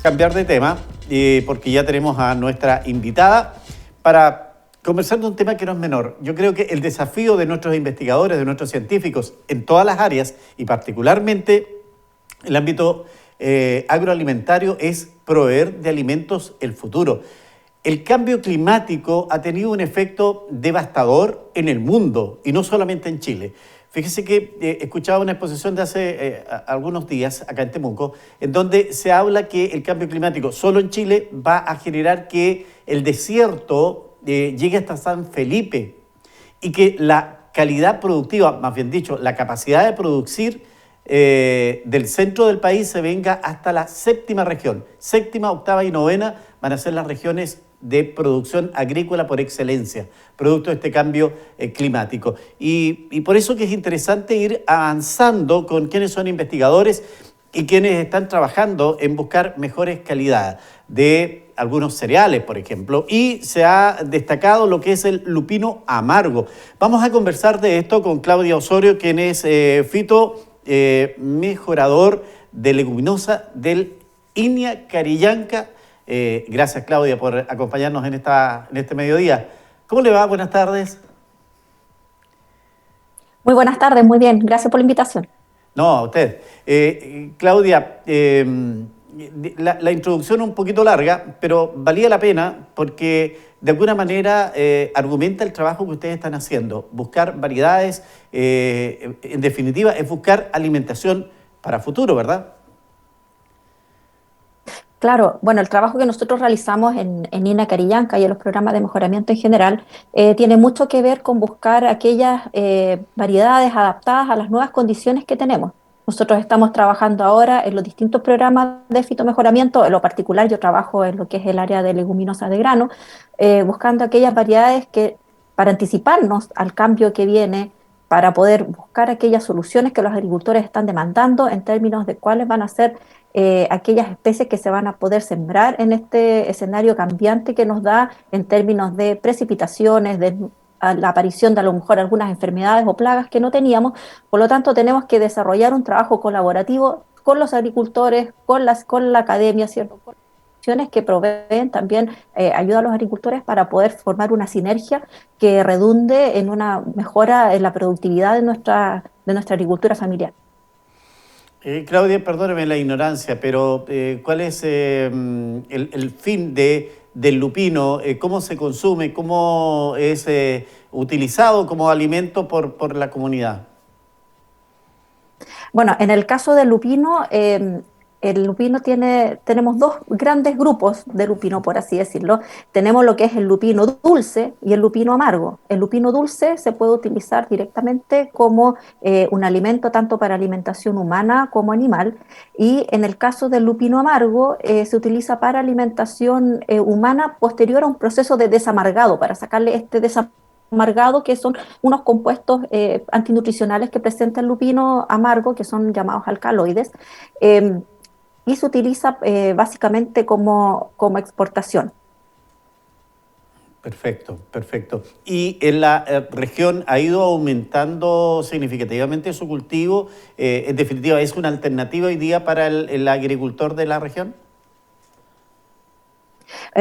cambiar de tema porque ya tenemos a nuestra invitada para conversar de un tema que no es menor. Yo creo que el desafío de nuestros investigadores, de nuestros científicos en todas las áreas y particularmente el ámbito agroalimentario es proveer de alimentos el futuro. El cambio climático ha tenido un efecto devastador en el mundo y no solamente en Chile. Fíjese que escuchaba una exposición de hace algunos días acá en Temuco, en donde se habla que el cambio climático solo en Chile va a generar que el desierto llegue hasta San Felipe y que la calidad productiva, más bien dicho, la capacidad de producir del centro del país se venga hasta la séptima región. Séptima, octava y novena van a ser las regiones de producción agrícola por excelencia, producto de este cambio climático. Y por eso que es interesante ir avanzando con quienes son investigadores y quienes están trabajando en buscar mejores calidades de algunos cereales, por ejemplo, y se ha destacado lo que es el lupino amargo. Vamos a conversar de esto con Claudia Osorio, quien es mejorador de leguminosa del INIA Carillanca. Gracias, Claudia, por acompañarnos en este mediodía. ¿Cómo le va? Buenas tardes. Muy buenas tardes, muy bien. Gracias por la invitación. No, a usted. Claudia, la introducción un poquito larga, pero valía la pena porque de alguna manera argumenta el trabajo que ustedes están haciendo. Buscar variedades, en definitiva, es buscar alimentación para futuro, ¿verdad? Claro, bueno, el trabajo que nosotros realizamos en INA Carillanca y en los programas de mejoramiento en general tiene mucho que ver con buscar aquellas variedades adaptadas a las nuevas condiciones que tenemos. Nosotros estamos trabajando ahora en los distintos programas de fitomejoramiento, en lo particular yo trabajo en lo que es el área de leguminosas de grano, buscando aquellas variedades que para anticiparnos al cambio que viene, para poder buscar aquellas soluciones que los agricultores están demandando en términos de cuáles van a ser aquellas especies que se van a poder sembrar en este escenario cambiante que nos da en términos de precipitaciones, de la aparición de a lo mejor algunas enfermedades o plagas que no teníamos. Por lo tanto, tenemos que desarrollar un trabajo colaborativo con los agricultores, con la academia, ¿cierto? Con instituciones que proveen también ayuda a los agricultores para poder formar una sinergia que redunde en una mejora en la productividad de nuestra agricultura familiar. Claudia, perdóneme la ignorancia, pero ¿cuál es el fin del lupino? ¿Cómo se consume? ¿Cómo es utilizado como alimento por la comunidad? Bueno, en el caso del lupino, el lupino tenemos dos grandes grupos de lupino, por así decirlo. Tenemos lo que es el lupino dulce y el lupino amargo. El lupino dulce se puede utilizar directamente como un alimento tanto para alimentación humana como animal. Y en el caso del lupino amargo, se utiliza para alimentación humana posterior a un proceso de desamargado, para sacarle este desamargado, que son unos compuestos antinutricionales que presenta el lupino amargo, que son llamados alcaloides, eh, y se utiliza básicamente como exportación. Perfecto, perfecto. ¿Y en la región ha ido aumentando significativamente su cultivo? En definitiva, ¿es una alternativa hoy día para el agricultor de la región?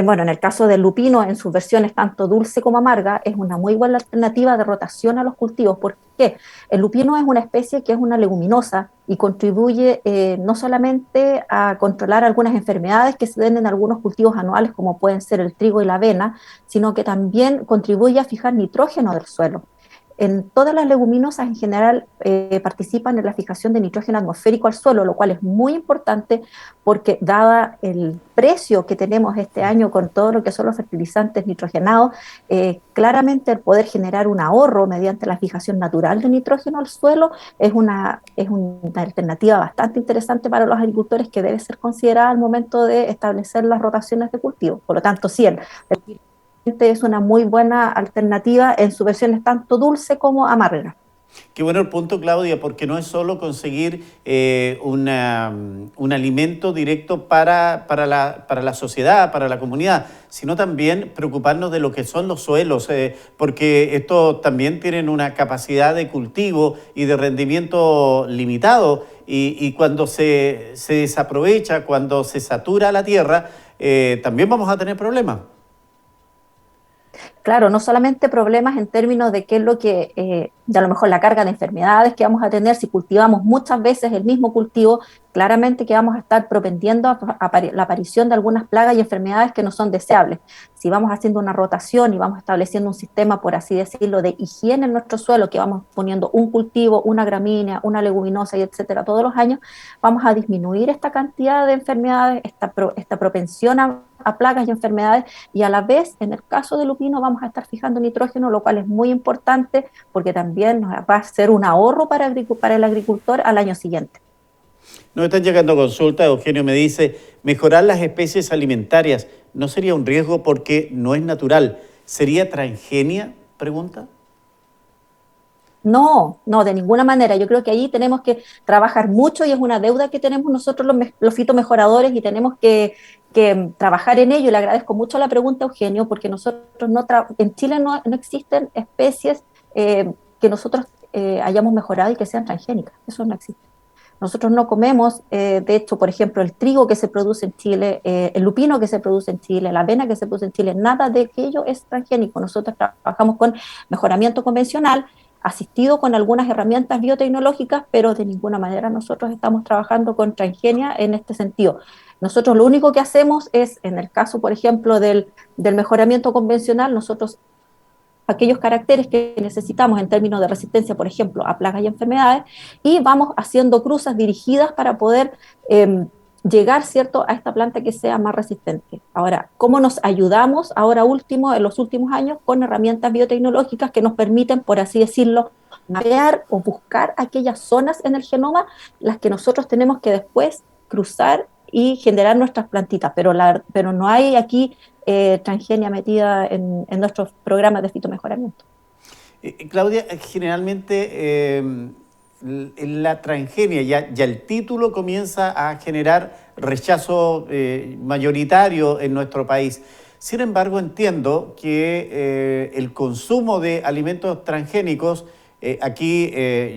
Bueno, en el caso del lupino, en sus versiones tanto dulce como amarga, es una muy buena alternativa de rotación a los cultivos. ¿Por qué? El lupino es una especie que es una leguminosa y contribuye no solamente a controlar algunas enfermedades que se den en algunos cultivos anuales, como pueden ser el trigo y la avena, sino que también contribuye a fijar nitrógeno del suelo. En todas las leguminosas en general participan en la fijación de nitrógeno atmosférico al suelo, lo cual es muy importante porque dada el precio que tenemos este año con todo lo que son los fertilizantes nitrogenados, claramente el poder generar un ahorro mediante la fijación natural de nitrógeno al suelo es una alternativa bastante interesante para los agricultores que debe ser considerada al momento de establecer las rotaciones de cultivo. Por lo tanto, sí, es una muy buena alternativa en sus versiones tanto dulce como amarga. Qué bueno el punto, Claudia, porque no es solo conseguir un alimento directo para la sociedad, para la comunidad, sino también preocuparnos de lo que son los suelos, porque estos también tienen una capacidad de cultivo y de rendimiento limitado, y cuando se desaprovecha, cuando se satura la tierra, también vamos a tener problemas. Claro, no solamente problemas en términos de qué es lo que, de a lo mejor la carga de enfermedades que vamos a tener si cultivamos muchas veces el mismo cultivo, claramente que vamos a estar propendiendo a la aparición de algunas plagas y enfermedades que no son deseables. Si vamos haciendo una rotación y vamos estableciendo un sistema, por así decirlo, de higiene en nuestro suelo, que vamos poniendo un cultivo, una gramínea, una leguminosa y etcétera todos los años, vamos a disminuir esta cantidad de enfermedades, esta propensión a plagas y enfermedades, y a la vez, en el caso del lupino, vamos a estar fijando nitrógeno, lo cual es muy importante porque también nos va a ser un ahorro para el agricultor al año siguiente. Nos están llegando consultas. Eugenio me dice, mejorar las especies alimentarias no sería un riesgo porque no es natural. ¿Sería transgenia? Pregunta. No, no, de ninguna manera. Yo creo que ahí tenemos que trabajar mucho y es una deuda que tenemos nosotros los fitomejoradores y tenemos que trabajar en ello. Y le agradezco mucho la pregunta, Eugenio, porque nosotros en Chile no existen especies que nosotros hayamos mejorado y que sean transgénicas. Eso no existe. Nosotros no comemos, de hecho, por ejemplo, el trigo que se produce en Chile, el lupino que se produce en Chile, la avena que se produce en Chile, nada de aquello es transgénico. Nosotros trabajamos con mejoramiento convencional, asistido con algunas herramientas biotecnológicas, pero de ninguna manera nosotros estamos trabajando con transgenia en este sentido. Nosotros lo único que hacemos es, en el caso, por ejemplo, del mejoramiento convencional, nosotros aquellos caracteres que necesitamos en términos de resistencia, por ejemplo, a plagas y enfermedades, y vamos haciendo cruzas dirigidas para poder llegar, ¿cierto?, a esta planta que sea más resistente. Ahora, ¿cómo nos ayudamos ahora último, en los últimos años, con herramientas biotecnológicas que nos permiten, por así decirlo, mapear o buscar aquellas zonas en el genoma, las que nosotros tenemos que después cruzar y generar nuestras plantitas, pero no hay aquí transgenia metida en nuestros programas de fitomejoramiento. Claudia, generalmente en la transgenia ya el título comienza a generar rechazo mayoritario en nuestro país. Sin embargo, entiendo que el consumo de alimentos transgénicos aquí,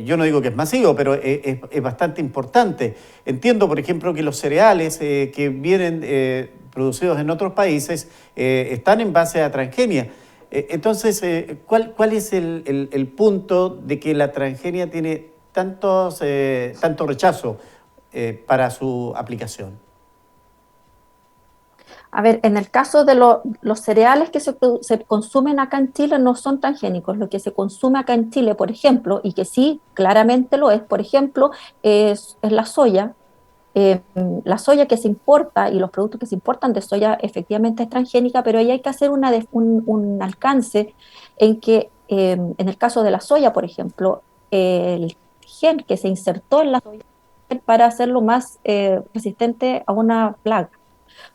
yo no digo que es masivo, pero es bastante importante. Entiendo, por ejemplo, que los cereales que vienen producidos en otros países están en base a transgenia. Entonces, ¿cuál es el punto de que la transgenia tiene tanto rechazo para su aplicación? A ver, en el caso de los cereales que se consumen acá en Chile no son transgénicos. Lo que se consume acá en Chile, por ejemplo, y que sí, claramente lo es, por ejemplo, es la soya. La soya que se importa y los productos que se importan de soya efectivamente es transgénica, pero ahí hay que hacer un alcance en que, en el caso de la soya, por ejemplo, el gen que se insertó en la soya para hacerlo más resistente a una plaga.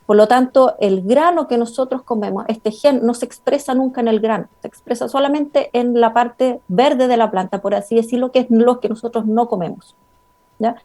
Por lo tanto, el grano que nosotros comemos, este gen no se expresa nunca en el grano, se expresa solamente en la parte verde de la planta, por así decirlo, que es lo que nosotros no comemos, ¿ya?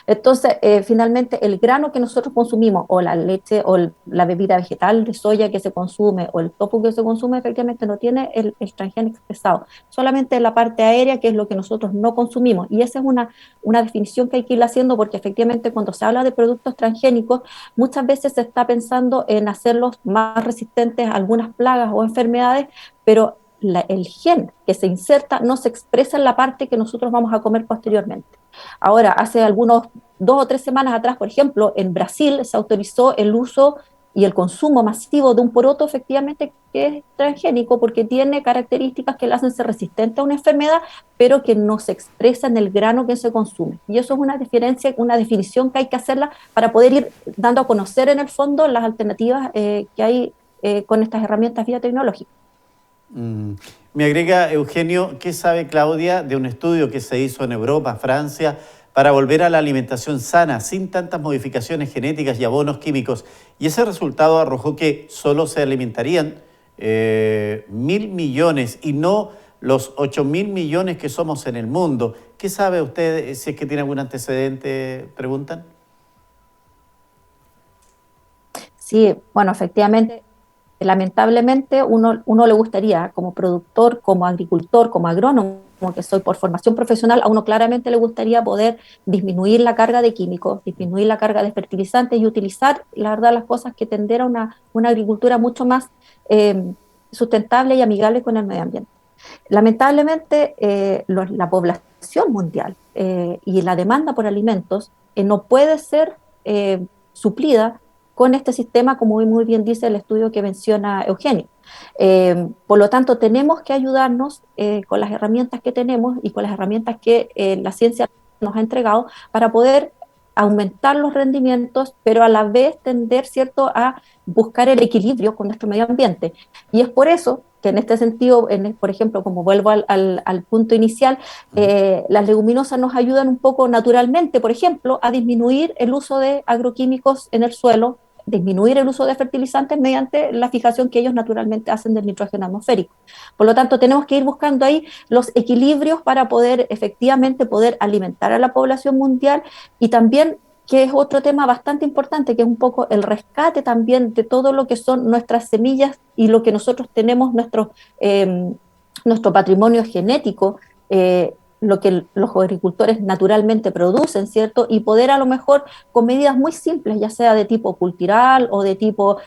Entonces, finalmente, el grano que nosotros consumimos, o la leche, o la bebida vegetal de soya que se consume, o el tofu que se consume, efectivamente no tiene el transgén expresado. Solamente la parte aérea, que es lo que nosotros no consumimos. Y esa es una definición que hay que ir haciendo, porque efectivamente cuando se habla de productos transgénicos, muchas veces se está pensando en hacerlos más resistentes a algunas plagas o enfermedades, pero el gen que se inserta no se expresa en la parte que nosotros vamos a comer posteriormente. Ahora, hace algunos 2 o 3 semanas atrás, por ejemplo, en Brasil se autorizó el uso y el consumo masivo de un poroto efectivamente que es transgénico porque tiene características que le hacen ser resistente a una enfermedad, pero que no se expresa en el grano que se consume. Y eso es una diferencia, una definición que hay que hacerla para poder ir dando a conocer en el fondo las alternativas que hay con estas herramientas biotecnológicas. Me agrega, Eugenio, ¿qué sabe Claudia de un estudio que se hizo en Europa, Francia, para volver a la alimentación sana, sin tantas modificaciones genéticas y abonos químicos? Y ese resultado arrojó que solo se alimentarían 1.000 millones y no los 8.000 millones que somos en el mundo. ¿Qué sabe usted, si es que tiene algún antecedente? Preguntan. Sí, bueno, efectivamente, lamentablemente uno le gustaría, como productor, como agricultor, como agrónomo, que soy por formación profesional, a uno claramente le gustaría poder disminuir la carga de químicos, disminuir la carga de fertilizantes y utilizar, la verdad, las cosas que tender a una agricultura mucho más eh, sustentable y amigable con el medio ambiente. Lamentablemente, la población mundial y la demanda por alimentos no puede ser suplida con este sistema, como muy bien dice el estudio que menciona Eugenio. Por lo tanto, tenemos que ayudarnos con las herramientas que tenemos y con las herramientas que la ciencia nos ha entregado para poder aumentar los rendimientos, pero a la vez tender, ¿cierto?, a buscar el equilibrio con nuestro medio ambiente. Y es por eso que en este sentido, por ejemplo, como vuelvo al punto inicial, las leguminosas nos ayudan un poco naturalmente, por ejemplo, a disminuir el uso de agroquímicos en el suelo, disminuir el uso de fertilizantes mediante la fijación que ellos naturalmente hacen del nitrógeno atmosférico. Por lo tanto, tenemos que ir buscando ahí los equilibrios para poder efectivamente poder alimentar a la población mundial y también que es otro tema bastante importante, que es un poco el rescate también de todo lo que son nuestras semillas y lo que nosotros tenemos, nuestro patrimonio genético, lo que los agricultores naturalmente producen, ¿cierto? Y poder a lo mejor con medidas muy simples, ya sea de tipo cultural o de tipo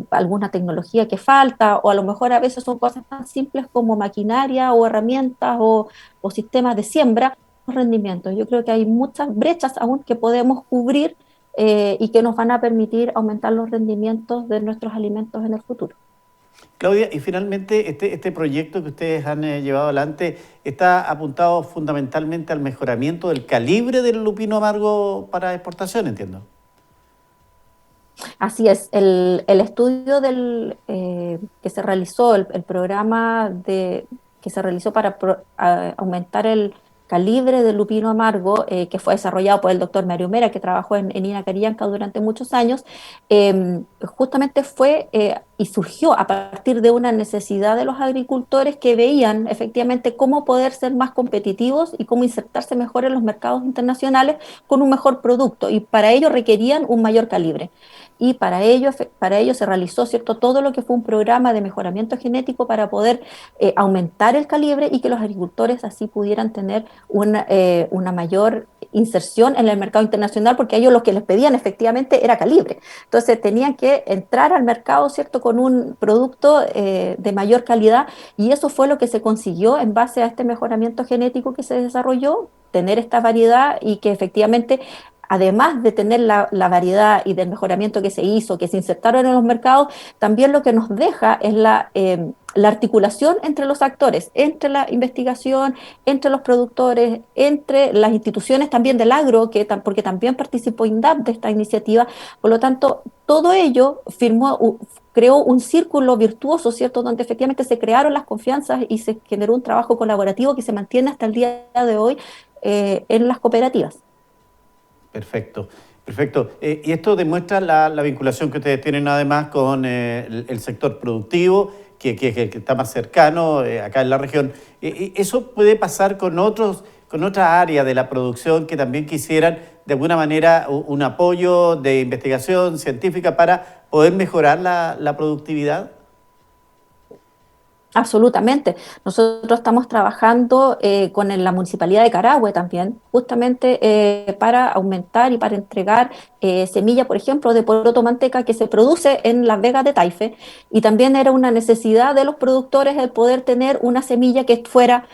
alguna tecnología que falta, o a lo mejor a veces son cosas tan simples como maquinaria o herramientas o sistemas de siembra, rendimientos. Yo creo que hay muchas brechas aún que podemos cubrir y que nos van a permitir aumentar los rendimientos de nuestros alimentos en el futuro. Claudia, y finalmente este proyecto que ustedes han llevado adelante está apuntado fundamentalmente al mejoramiento del calibre del lupino amargo para exportación, entiendo. Así es, el estudio que se realizó, el programa que se realizó para aumentar el calibre del lupino amargo, que fue desarrollado por el doctor Mario Mera, que trabajó en INA Carillanca durante muchos años, justamente fue y surgió a partir de una necesidad de los agricultores que veían efectivamente cómo poder ser más competitivos y cómo insertarse mejor en los mercados internacionales con un mejor producto, y para ello requerían un mayor calibre. Y para ello se realizó, ¿cierto?, todo lo que fue un programa de mejoramiento genético para poder aumentar el calibre y que los agricultores así pudieran tener una mayor inserción en el mercado internacional, porque a ellos lo que les pedían efectivamente era calibre. Entonces tenían que entrar al mercado, ¿cierto?, con un producto de mayor calidad, y eso fue lo que se consiguió en base a este mejoramiento genético que se desarrolló, tener esta variedad y que efectivamente, además de tener la variedad y del mejoramiento que se hizo, que se insertaron en los mercados, también lo que nos deja es la articulación entre los actores, entre la investigación, entre los productores, entre las instituciones también del agro, porque también participó INDAP de esta iniciativa. Por lo tanto, todo ello creó un círculo virtuoso, ¿cierto?, donde efectivamente se crearon las confianzas y se generó un trabajo colaborativo que se mantiene hasta el día de hoy en las cooperativas. Perfecto, perfecto. Y esto demuestra la vinculación que ustedes tienen además con el sector productivo, que está más cercano acá en la región. ¿Eso puede pasar con otras áreas de la producción que también quisieran de alguna manera un apoyo de investigación científica para poder mejorar la productividad? Absolutamente. Nosotros estamos trabajando con la Municipalidad de Carahue también, justamente para aumentar y para entregar semilla, por ejemplo, de poroto manteca que se produce en Las Vegas de Taife, y también era una necesidad de los productores el poder tener una semilla que fuera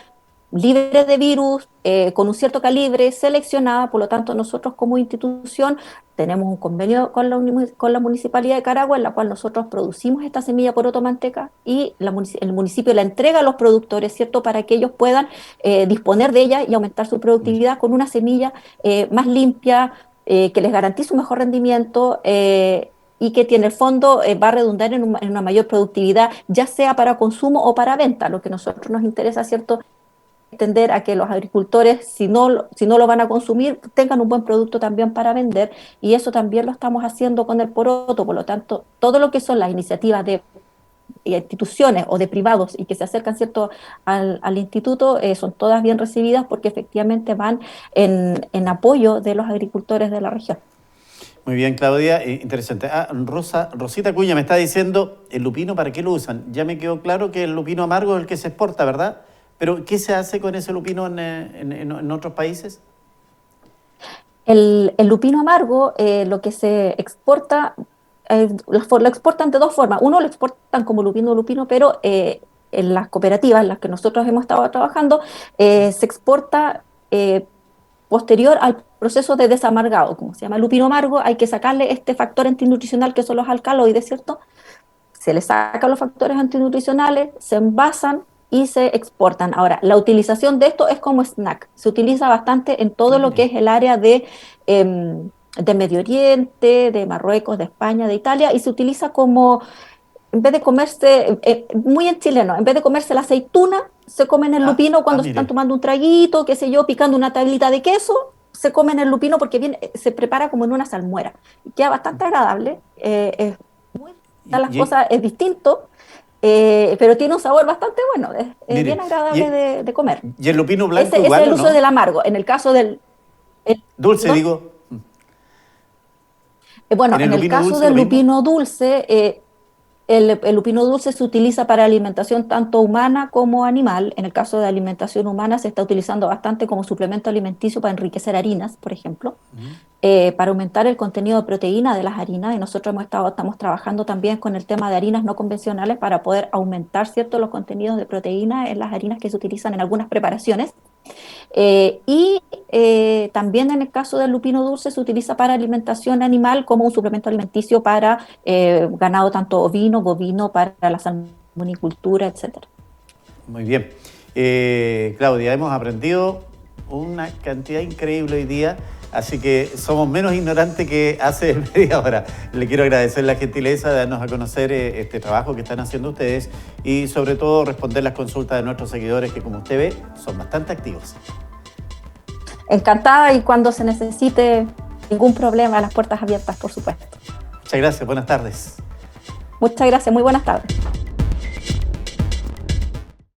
libre de virus, con un cierto calibre, seleccionada. Por lo tanto, nosotros como institución tenemos un convenio con la Municipalidad de Caragua, en la cual nosotros producimos esta semilla poroto manteca y el municipio la entrega a los productores, ¿cierto?, para que ellos puedan disponer de ella y aumentar su productividad con una semilla más limpia, que les garantice un mejor rendimiento. Y que en el fondo va a redundar en una mayor productividad, ya sea para consumo o para venta. Lo que a nosotros nos interesa, ¿cierto?, tender a que los agricultores, si no lo van a consumir, tengan un buen producto también para vender, y eso también lo estamos haciendo con el poroto. Por lo tanto, todo lo que son las iniciativas de instituciones o de privados y que se acercan, ¿cierto?, al instituto, son todas bien recibidas porque efectivamente van en apoyo de los agricultores de la región. Muy bien, Claudia, interesante. Rosita Cuña me está diciendo, ¿el lupino para qué lo usan? Ya me quedó claro que el lupino amargo es el que se exporta, ¿verdad? Pero ¿qué se hace con ese lupino en otros países? El lupino amargo, lo que se exporta, lo exportan de dos formas. Uno lo exportan como lupino, pero en las cooperativas en las que nosotros hemos estado trabajando, se exporta posterior al proceso de desamargado, como se llama lupino amargo. Hay que sacarle este factor antinutricional que son los alcaloides, ¿cierto? Se le sacan los factores antinutricionales, se envasan y se exportan. Ahora, la utilización de esto es como snack. Se utiliza bastante en todo lo que es el área de Medio Oriente, de Marruecos, de España, de Italia, y se utiliza como, en vez de comerse, muy en chileno, en vez de comerse la aceituna, se comen el lupino cuando se están Mire. tomando un traguito, qué sé yo, picando una tablita de queso, se comen el lupino porque viene, se prepara como en una salmuera. Y queda bastante agradable, es muy, las Y, cosas es distinto, pero tiene un sabor bastante bueno, es bien mire, agradable de comer. y el lupino blanco Ese es igual, el ¿o uso no? del amargo. En el caso del... Dulce, ¿Perdón? digo. Bueno, En el en el lupino caso dulce lo del mismo. lupino dulce, el lupino dulce se utiliza para alimentación tanto humana como animal. En el caso de alimentación humana se está utilizando bastante como suplemento alimenticio para enriquecer harinas, por ejemplo, para aumentar el contenido de proteína de las harinas. Y nosotros estamos trabajando también con el tema de harinas no convencionales para poder aumentar, ¿cierto?, los contenidos de proteína en las harinas que se utilizan en algunas preparaciones. También en el caso del lupino dulce se utiliza para alimentación animal como un suplemento alimenticio para ganado tanto ovino, bovino, para la salmonicultura, etcétera. Muy bien. Claudia, hemos aprendido una cantidad increíble hoy día, así que somos menos ignorantes que hace media hora. Le quiero agradecer la gentileza de darnos a conocer este trabajo que están haciendo ustedes y sobre todo responder las consultas de nuestros seguidores que, como usted ve, son bastante activos. Encantada, y cuando se necesite, ningún problema, las puertas abiertas, por supuesto. Muchas gracias, buenas tardes. Muchas gracias, muy buenas tardes.